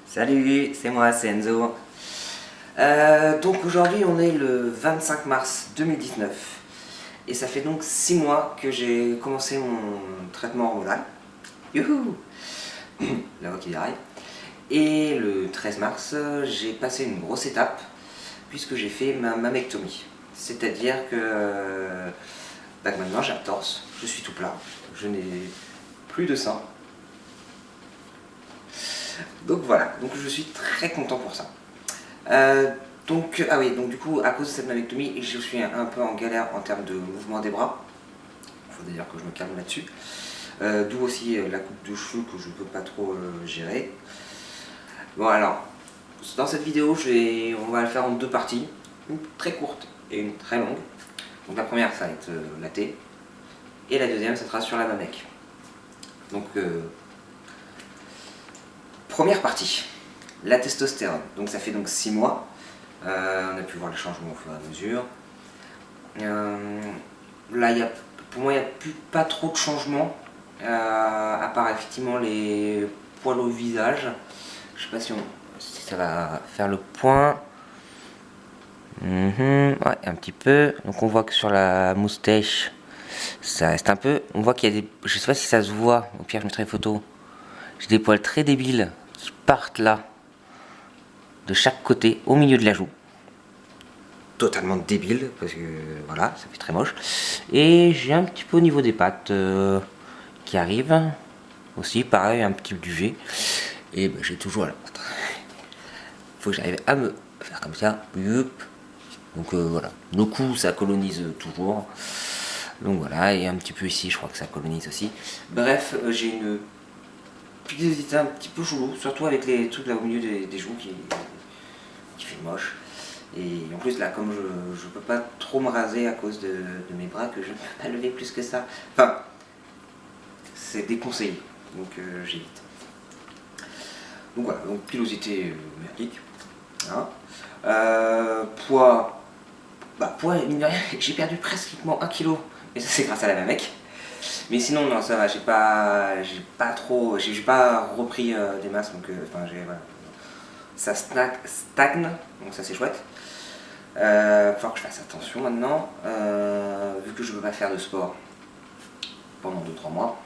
Salut, c'est moi, c'est Enzo. Donc aujourd'hui on est le 25 mars 2019 et ça fait donc 6 mois que j'ai commencé mon traitement hormonal. Youhou. La voix qui déraille. Et le 13 mars, j'ai passé une grosse étape puisque j'ai fait ma mammectomie. C'est-à-dire que maintenant j'ai un torse, je suis tout plat, je n'ai plus de sein. Donc voilà, donc je suis très content pour ça. Ah oui, donc du coup, à cause de cette mammectomie, je suis un peu en galère en termes de mouvement des bras. Il faut d'ailleurs que je me calme là-dessus. D'où aussi la coupe de cheveux que je ne peux pas trop gérer. Bon alors, dans cette vidéo, on va le faire en deux parties. Une très courte et une très longue. Donc la première, ça va être la T. Et la deuxième, ça sera sur la mamec. Donc, première partie, la testostérone. Donc ça fait donc 6 mois. On a pu voir les changements au fur et à mesure. Là, pour moi, il n'y a pas trop de changements, à part effectivement les poils au visage. Je sais pas si ça va faire le point. Ouais, un petit peu. Donc on voit que sur la moustache, ça reste un peu. On voit qu'il y a des. Je sais pas si ça se voit. Au pire, je mettrai une photo. J'ai des poils très débiles qui partent là, de chaque côté, au milieu de la joue. Totalement débile, parce que voilà, ça fait très moche. Et j'ai un petit peu au niveau des pattes qui arrivent. Aussi, pareil, un petit duvet. Et ben, j'ai toujours la patte. Faut que j'arrive à me faire comme ça. Donc voilà. Le cou, ça colonise toujours. Donc voilà, et un petit peu ici, je crois que ça colonise aussi. Bref, j'ai une pilosité un petit peu chelou, surtout avec les trucs là au milieu des joues qui fait moche. Et en plus là, comme je peux pas trop me raser à cause de mes bras, que je ne peux pas lever plus que ça. Enfin, c'est déconseillé, donc j'évite. Donc voilà, donc pilosité merdique. Hein. Poids, j'ai perdu pratiquement 1 kg, et ça c'est grâce à la mamec. Mais sinon non, ça va, j'ai pas repris des masses, donc voilà. Ça stagne, donc ça c'est chouette. Il va falloir que je fasse attention maintenant, vu que je ne veux pas faire de sport pendant 2-3 mois.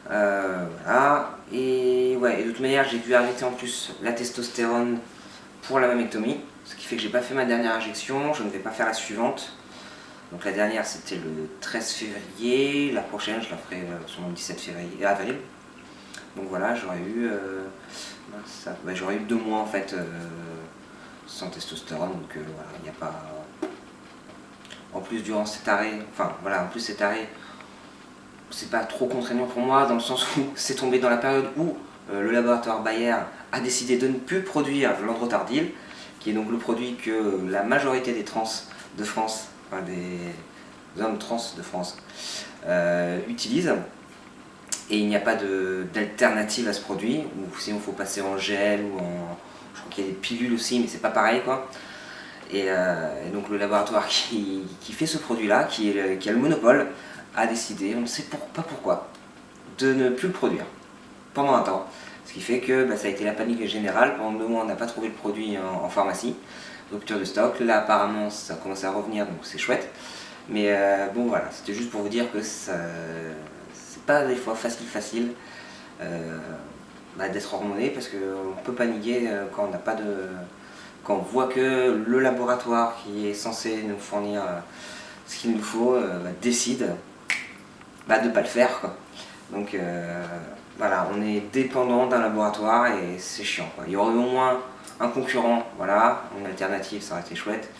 Voilà. Et ouais, et de toute manière, j'ai dû arrêter en plus la testostérone pour la mammectomie, ce qui fait que j'ai pas fait ma dernière injection, je ne vais pas faire la suivante. Donc la dernière c'était le 13 février, la prochaine je la ferai sur le 17 février, avril. Donc voilà, j'aurais eu 2 mois en fait sans testostérone, donc voilà, il n'y a pas. En plus durant cet arrêt, cet arrêt, c'est pas trop contraignant pour moi dans le sens où c'est tombé dans la période où le laboratoire Bayer a décidé de ne plus produire l'androtardil, qui est donc le produit que la majorité des trans de France, enfin des hommes trans de France, utilisent. Et il n'y a pas d'alternative à ce produit, ou sinon il faut passer en gel ou en. Je crois qu'il y a des pilules aussi, mais c'est pas pareil quoi. Et donc le laboratoire qui fait ce produit-là, qui a le monopole, a décidé, on ne sait pas pourquoi, de ne plus le produire pendant un temps. Ce qui fait que ça a été la panique générale. Pendant 2 mois, on n'a pas trouvé le produit en pharmacie. Rupture de stock. Là, apparemment, ça commence à revenir, donc c'est chouette. Mais bon, voilà, c'était juste pour vous dire que c'est pas des fois facile d'être hormoné, parce qu'on peut paniquer quand on n'a pas de. Quand on voit que le laboratoire qui est censé nous fournir ce qu'il nous faut décide de ne pas le faire, quoi. Donc voilà, on est dépendant d'un laboratoire et c'est chiant, quoi. Il y aurait au moins un concurrent, voilà, une alternative, ça aurait été chouette,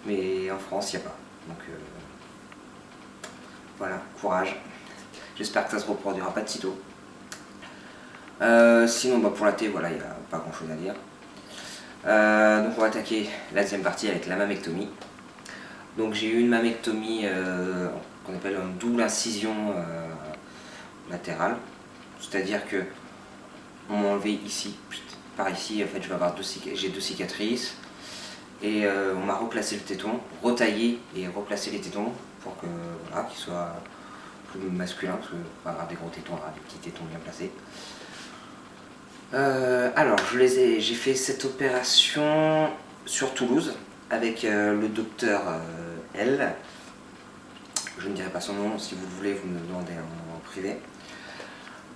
mais en France il n'y a pas. Donc voilà, courage. J'espère que ça se reproduira pas de sitôt. Sinon pour la T, voilà, il n'y a pas grand chose à dire. Donc on va attaquer la deuxième partie avec la mammectomie. Donc j'ai eu une mammectomie qu'on appelle une double incision latérale, c'est-à-dire que on m'a enlevé ici, par ici, en fait je vais avoir j'ai 2 cicatrices, et on m'a replacé le téton, retaillé et replacé les tétons pour que voilà, qu'ils soient plus masculins, parce que pas avoir des gros tétons, avoir des petits tétons bien placés. Alors, j'ai fait cette opération sur Toulouse avec le docteur L. Je ne dirai pas son nom, si vous le voulez, vous me le demandez en privé.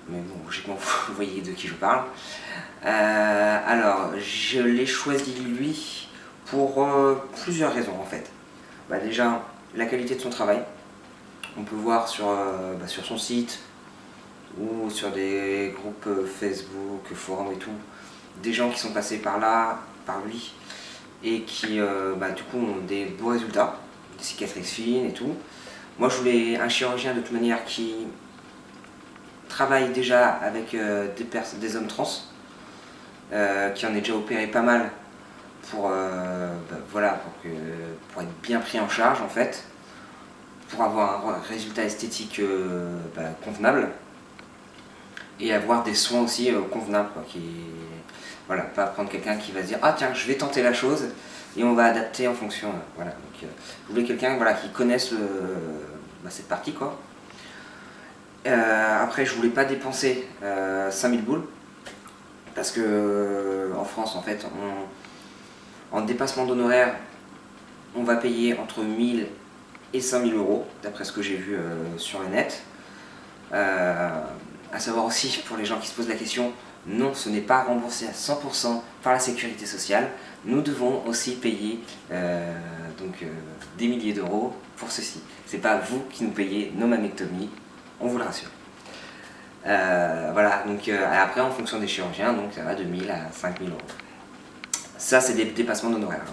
Mais bon, logiquement, vous voyez de qui je parle. Alors, je l'ai choisi lui pour plusieurs raisons en fait. Déjà, la qualité de son travail. On peut voir sur son site ou sur des groupes Facebook, forums et tout, des gens qui sont passés par là, par lui, et qui du coup ont des beaux résultats, des cicatrices fines et tout. Moi je voulais un chirurgien de toute manière qui travaille déjà avec des hommes trans, qui en ait déjà opéré pas mal pour, pour être bien pris en charge en fait, pour avoir un résultat esthétique convenable et avoir des soins aussi convenables quoi, voilà, pas prendre quelqu'un qui va se dire ah tiens je vais tenter la chose et on va adapter en fonction voilà. Donc je voulais quelqu'un qui connaisse cette partie quoi. Après je voulais pas dépenser 5000 boules parce que en France en fait en dépassement d'honoraires on va payer entre 1000 et 5000 euros d'après ce que j'ai vu sur le net. À savoir aussi pour les gens qui se posent la question, non, ce n'est pas remboursé à 100% par la sécurité sociale. Nous devons aussi payer des milliers d'euros pour ceci. C'est pas vous qui nous payez nos mammectomies, on vous le rassure. Voilà, donc après en fonction des chirurgiens, donc ça va de 1000 à 5000 euros. Ça c'est des dépassements d'honoraires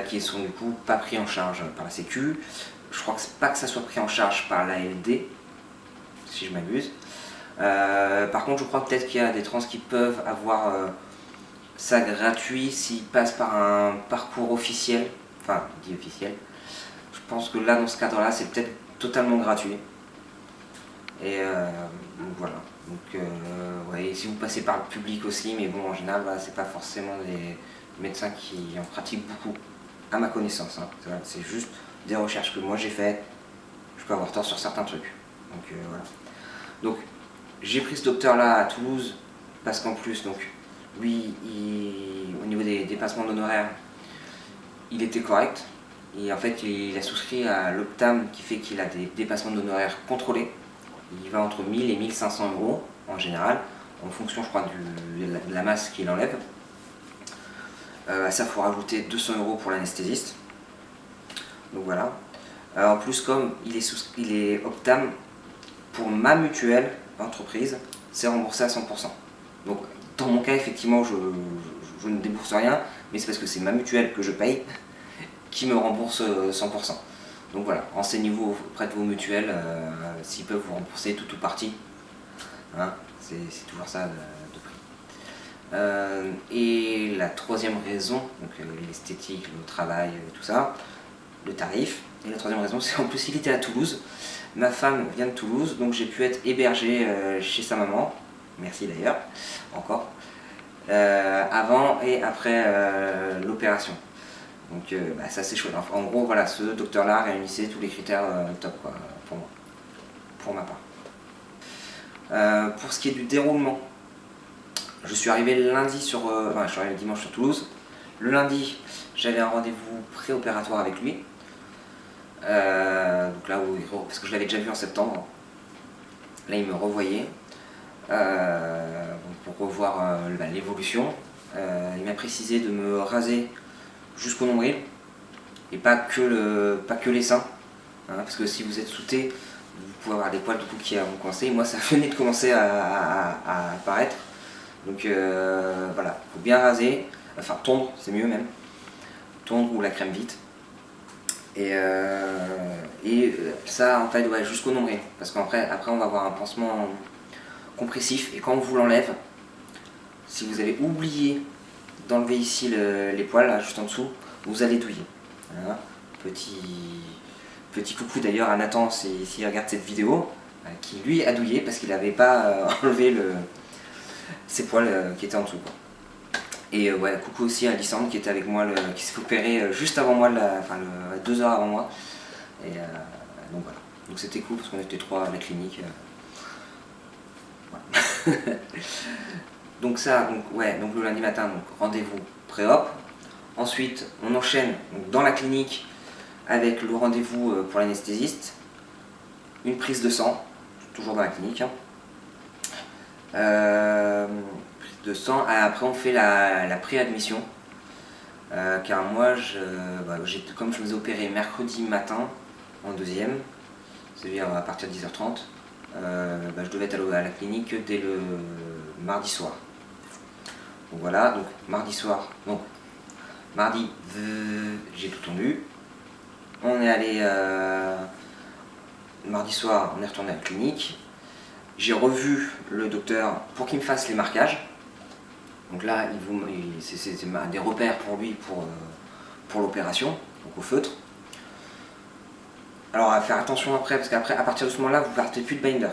qui sont du coup pas pris en charge par la sécu. Je crois que c'est pas que ça soit pris en charge par l'ALD, si je m'abuse. Par contre je crois peut-être qu'il y a des trans qui peuvent avoir ça gratuit s'ils passent par un parcours officiel, enfin dit officiel. Je pense que là dans ce cadre là c'est peut-être totalement gratuit. Et donc voilà, donc ouais, si vous passez par le public aussi, mais bon en général c'est pas forcément des médecins qui en pratiquent beaucoup à ma connaissance, hein. C'est juste des recherches que moi j'ai fait, je peux avoir tort sur certains trucs, donc voilà. Donc j'ai pris ce docteur là à Toulouse parce qu'en plus donc lui au niveau des dépassements d'honoraires il était correct et en fait il a souscrit à l'Optam qui fait qu'il a des dépassements d'honoraires contrôlés. Il va entre 1000 et 1500 euros en général en fonction je crois de la masse qu'il enlève. À ça il faut rajouter 200 euros pour l'anesthésiste, donc voilà. En plus comme il est Optam, pour ma mutuelle entreprise, c'est remboursé à 100%. Donc dans mon cas, effectivement, je ne débourse rien, mais c'est parce que c'est ma mutuelle que je paye qui me rembourse 100%. Donc voilà, renseignez-vous auprès de vos mutuelles s'ils peuvent vous rembourser tout ou partie. Hein, c'est toujours ça de prix. Et la troisième raison, donc l'esthétique, le travail, tout ça, le tarif. Et la troisième raison, c'est en plus il était à Toulouse. Ma femme vient de Toulouse, donc j'ai pu être hébergé chez sa maman, merci d'ailleurs, encore, avant et après l'opération. Donc ça c'est chouette. En gros, voilà, ce docteur-là réunissait tous les critères top quoi, pour moi, pour ma part. Pour ce qui est du déroulement, je suis arrivé lundi je suis arrivé dimanche sur Toulouse. Le lundi, j'avais un rendez-vous préopératoire avec lui. Donc là parce que je l'avais déjà vu en septembre, là il me revoyait pour revoir l'évolution. Il m'a précisé de me raser jusqu'au nombril et pas que les seins, hein, parce que si vous êtes sous-té vous pouvez avoir des poils du coup qui vont coincer. Moi ça venait de commencer à apparaître, donc voilà, faut bien raser, enfin tondre, c'est mieux même, tondre ou la crème vite. Et ça en fait ouais, jusqu'au nombril, parce qu'après on va avoir un pansement compressif et quand on vous l'enlève, si vous avez oublié d'enlever ici les poils là, juste en dessous, vous allez douiller. Voilà. Petit coucou d'ailleurs à Nathan s'il regarde cette vidéo, qui lui a douillé parce qu'il n'avait pas enlevé ses poils qui étaient en dessous quoi. Et ouais, coucou aussi à Lysandre qui était avec moi, qui s'est opéré juste avant moi, 2 heures avant moi. Et donc voilà, donc c'était cool parce qu'on était 3 à la clinique. Voilà. Donc ça, donc le lundi matin, donc rendez-vous pré-op. Ensuite, on enchaîne donc, dans la clinique avec le rendez-vous pour l'anesthésiste. Une prise de sang, toujours dans la clinique. Hein. Prise de sang. Après, on fait la préadmission. Car moi, comme je me suis opéré mercredi matin en deuxième, c'est-à-dire à partir de 10h30, je devais être à la clinique dès le mardi soir. Donc voilà, donc mardi soir, donc mardi, j'ai tout tendu. On est allé, mardi soir, on est retourné à la clinique. J'ai revu le docteur pour qu'il me fasse les marquages. Donc là, c'est des repères pour lui pour l'opération, donc au feutre. Alors à faire attention après, parce qu'après, à partir de ce moment-là, vous ne partez plus de binder.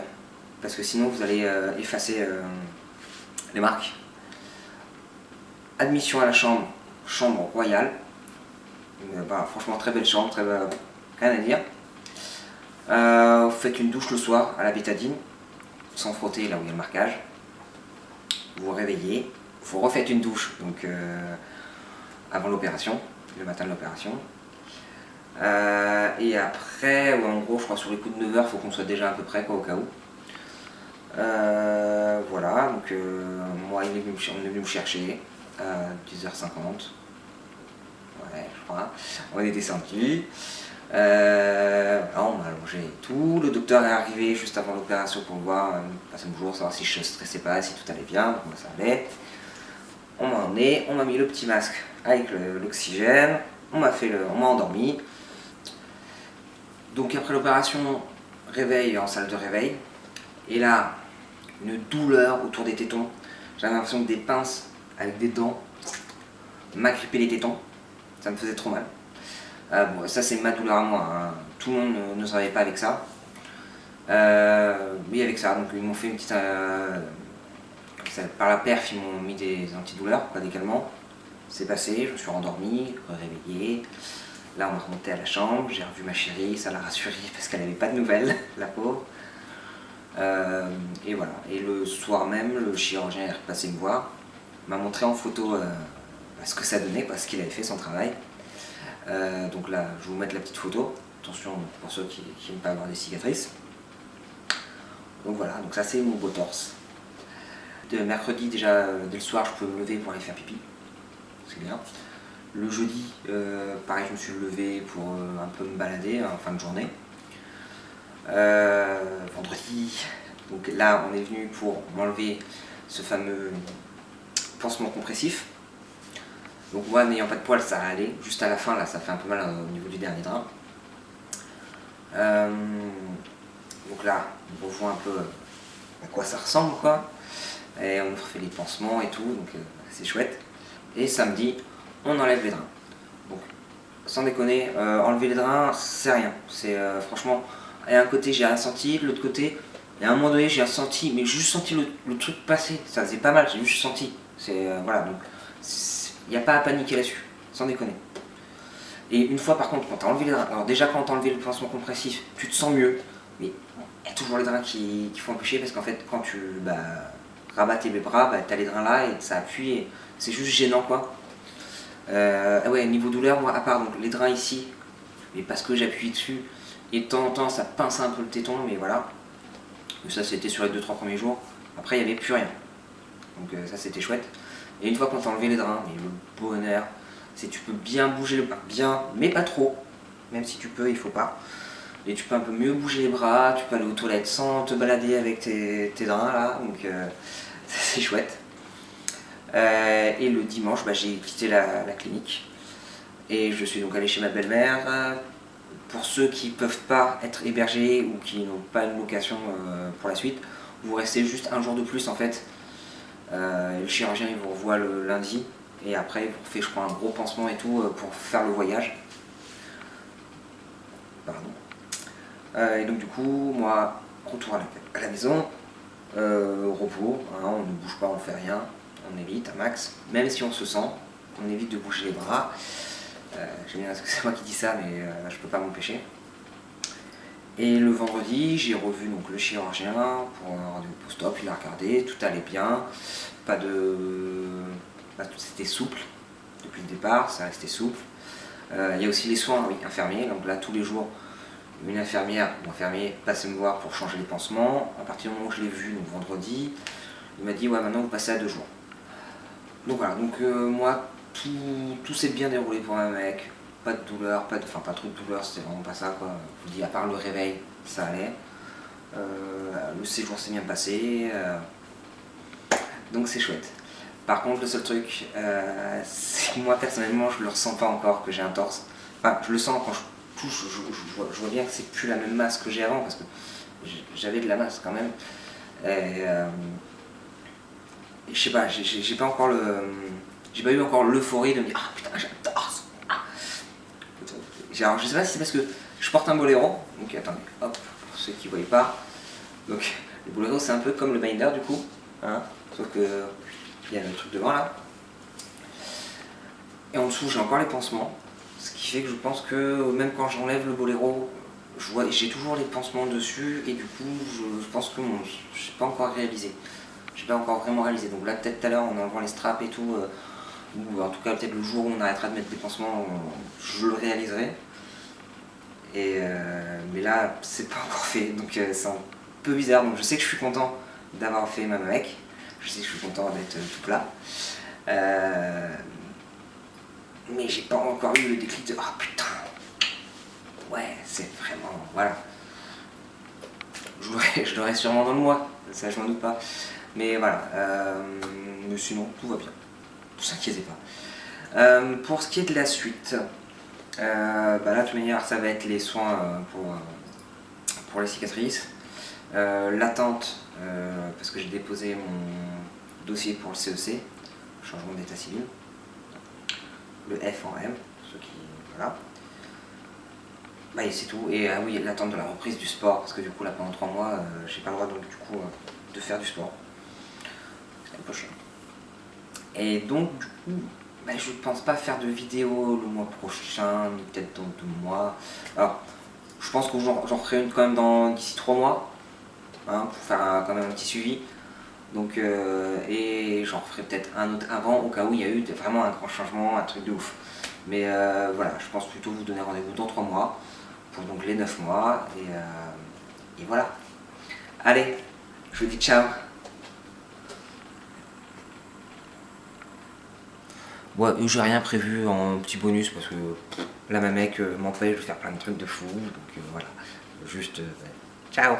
Parce que sinon, vous allez effacer les marques. Admission à la chambre royale. Franchement, très belle chambre, rien à dire. Vous faites une douche le soir à la bétadine, sans frotter là où il y a le marquage. Vous vous réveillez. Vous refaites une douche donc avant l'opération, le matin de l'opération. Et après, en gros, je crois sur les coups de 9h, il faut qu'on soit déjà à peu près, quoi, au cas où. Voilà, donc moi, on est venu me chercher à 10h50. Ouais, je crois. On est descendu. On m'a allongé et tout. Le docteur est arrivé juste avant l'opération pour me voir, passer bonjour, savoir si je ne stressais pas, si tout allait bien. Donc, moi, ça allait. On m'a emmené, on m'a mis le petit masque avec l'oxygène, on m'a endormi. Donc après l'opération, réveil en salle de réveil. Et là, une douleur autour des tétons. J'avais l'impression que des pinces avec des dents m'agrippaient les tétons. Ça me faisait trop mal. Bon, ça c'est ma douleur à moi, hein. Tout le monde ne travaillait pas avec ça. Mais avec ça, donc ils m'ont fait une petite... par la perf, ils m'ont mis des antidouleurs, des calmants. C'est passé, je me suis rendormi, réveillé. Là, on est remonté à la chambre, j'ai revu ma chérie, ça l'a rassurée parce qu'elle n'avait pas de nouvelles, la pauvre. Et voilà. Et le soir même, le chirurgien est repassé me voir, m'a montré en photo ce que ça donnait, ce qu'il avait fait, son travail. Donc là, je vais vous mettre la petite photo. Attention pour ceux qui n'aiment pas avoir des cicatrices. Donc voilà, donc ça c'est mon beau torse. De mercredi déjà, dès le soir, je peux me lever pour aller faire pipi. C'est bien. Le jeudi, pareil, je me suis levé pour un peu me balader en fin de journée. Vendredi, donc là, on est venu pour m'enlever ce fameux pansement compressif. Donc moi, n'ayant pas de poils, ça va aller. Juste à la fin, là, ça fait un peu mal au niveau du dernier drain. Donc là, on revoit un peu à quoi ça ressemble, quoi. Et on refait les pansements et tout, donc c'est chouette. Et samedi, on enlève les drains. Donc, sans déconner, enlever les drains, c'est rien. C'est franchement, et un côté j'ai rien senti, de l'autre côté, et à un moment donné j'ai senti, mais j'ai juste senti le truc passer. Ça faisait pas mal, j'ai juste senti. Voilà, donc il n'y a pas à paniquer là-dessus, sans déconner. Et une fois par contre, quand tu as enlevé les drains, alors déjà quand tu as enlevé le pansement compressif, tu te sens mieux, mais il y a toujours les drains qui font un peu chier parce qu'en fait, quand tu rabats tes bras, tu as les drains là et ça appuie, et c'est juste gênant, quoi. Ouais, niveau douleur, moi, à part donc, les drains ici, mais parce que j'appuie dessus, et de temps en temps ça pince un peu le téton, mais voilà. Et ça c'était sur les 2-3 premiers jours. Après il n'y avait plus rien. Donc ça c'était chouette. Et une fois qu'on t'a enlevé les drains, mais le bonheur, c'est tu peux bien bouger le bras, bien, mais pas trop. Même si tu peux, il faut pas. Et tu peux un peu mieux bouger les bras, tu peux aller aux toilettes sans te balader avec tes drains là, donc c'est chouette. Et le dimanche, j'ai quitté la clinique et je suis donc allé chez ma belle-mère. Pour ceux qui ne peuvent pas être hébergés ou qui n'ont pas une location pour la suite, vous restez juste un jour de plus en fait. Le chirurgien il vous revoit le lundi et après il vous refait, je crois, un gros pansement et tout pour faire le voyage. Pardon. Et donc du coup, moi, retour à la maison, repos, hein, on ne bouge pas, on ne fait rien, on évite un max, même si on se sent, on évite de bouger les bras. J'aime bien parce que c'est moi qui dis ça, mais je peux pas m'empêcher. Et le vendredi, j'ai revu donc, le chirurgien pour un rendez-vous post-op, il a regardé, tout allait bien, pas de... C'était souple depuis le départ, ça restait souple. Il y a aussi les soins, oui, infirmiers. Donc là, tous les jours, une infirmière ou un infirmier passait me voir pour changer les pansements. À partir du moment où je l'ai vu, donc vendredi, il m'a dit ouais, maintenant vous passez à 2 jours. Donc voilà, donc moi tout s'est bien déroulé pour un mec, pas de douleur, enfin pas trop de douleur, c'était vraiment pas ça quoi. Je vous dis, à part le réveil, ça allait. Le séjour s'est bien passé, donc c'est chouette. Par contre, le seul truc, c'est que moi personnellement, je le ressens pas encore que j'ai un torse. Enfin, je le sens quand je touche, je vois bien que c'est plus la même masse que j'ai avant, parce que j'avais de la masse quand même. Et, je sais pas, j'ai pas encore j'ai pas eu encore l'euphorie de me dire ah putain j'ai un torse. Alors je sais pas si c'est parce que je porte un boléro, donc attendez, hop, pour ceux qui voient pas. Donc le boléro c'est un peu comme le binder du coup, hein, sauf que il y a le truc devant là. Et en dessous j'ai encore les pansements, ce qui fait que je pense que même quand j'enlève le boléro, j'ai toujours les pansements dessus et du coup je pense que je n'ai pas encore réalisé. Je n'ai pas encore vraiment réalisé. Donc là peut-être tout à l'heure en enlevant les straps et tout, ou en tout cas peut-être le jour où on arrêtera de mettre des pansements, je le réaliserai. Et mais là c'est pas encore fait, donc c'est un peu bizarre. Donc je sais que je suis content d'avoir fait ma mec, je sais que je suis content d'être tout plat. Mais j'ai pas encore eu le déclic de oh putain, ouais c'est vraiment, voilà. Je l'aurai sûrement dans le mois, ça je m'en doute pas. Mais voilà, mais sinon tout va bien, ne vous inquiétez pas. Pour ce qui est de la suite, là de toute manière ça va être les soins pour les cicatrices. L'attente, parce que j'ai déposé mon dossier pour le CEC, changement d'état civil, le F en M, ceux qui... voilà. Bah et c'est tout, et oui, l'attente de la reprise du sport, parce que du coup là pendant 3 mois, j'ai pas le droit donc du coup de faire du sport. C'est un peu chiant. Et donc du coup, bah, je pense pas faire de vidéo le mois prochain, ni peut-être dans 2 mois. Alors, je pense que j'en ferai une quand même d'ici 3 mois, hein, pour faire quand même un petit suivi. Donc, et j'en ferai peut-être un autre avant, au cas où il y a eu vraiment un grand changement, un truc de ouf. Mais voilà, je pense plutôt vous donner rendez-vous dans 3 mois, pour donc les 9 mois, et voilà. Allez, je vous dis ciao. Ouais, j'ai rien prévu en petit bonus, parce que là ma mec m'empêche de faire plein de trucs de fou, donc voilà, juste ciao.